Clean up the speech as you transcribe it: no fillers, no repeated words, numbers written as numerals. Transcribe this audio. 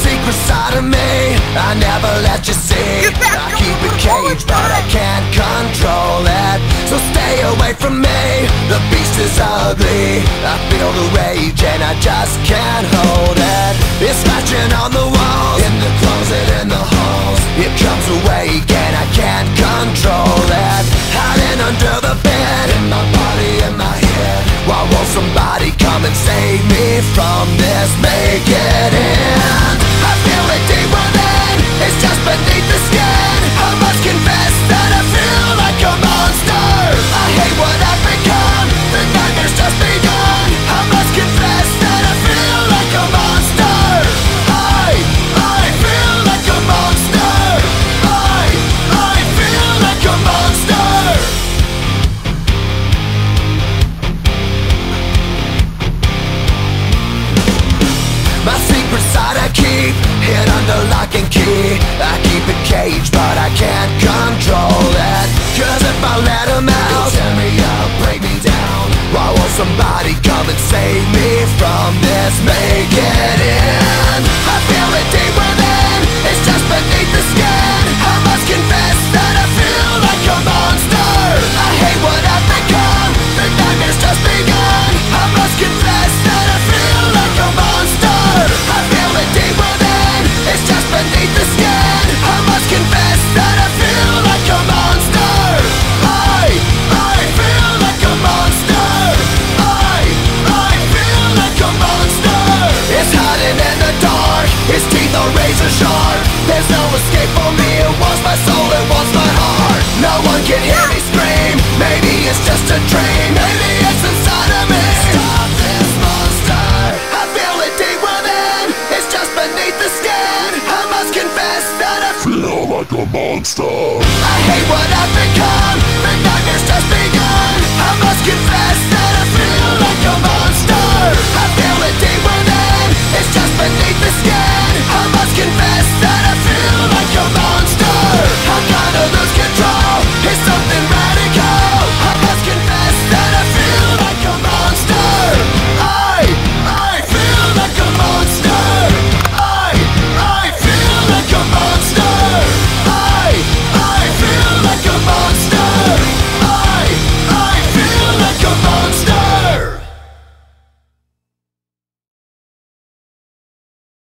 secret side of me I never let you see. I keep it caged but I can't control it. So stay away from me, the beast is ugly. I feel the rage and I just can't hold it. It's scratching on the walls, in the closet, in the halls. It comes awake and I can't control it. Hiding under the bed, in my body, in my head. Why won't somebody come and save me from this? Make it end. I feel it deep within, it's just beneath the skin. I must confess that I feel like a monster. I hate what I've become, the nightmare's just begun. I must confess that I feel like a monster. I feel like a monster. I feel like a monster. My secret side I keep hid under lock and key. I keep it caged but I can't control it. Cause if I let him out, he'll tear me up, break me down. Why won't somebody come and save me from this? Make it end. I feel it deep within, it's just beneath the skin. I must confess that I feel like a monster. I hate what I've become, the nightmare's just begun. I must confess that I feel like a monster. I feel it deep within, it's just beneath the skin. I must confess that I feel like a monster. I feel like a monster. I feel like a monster. It's hiding in the dark, its teeth are razor sharp. There's no escape for me, it wants my soul, it wants my heart. No one can hear me scream, maybe it's just a dream. Maybe it's inside of me. Stop this monster. I feel it deep within, it's just beneath the skin. I must confess that I feel like a monster. I hate what I've become, the nightmare's just begun. I must confess that I feel like a monster. I feel it deep within, it's just beneath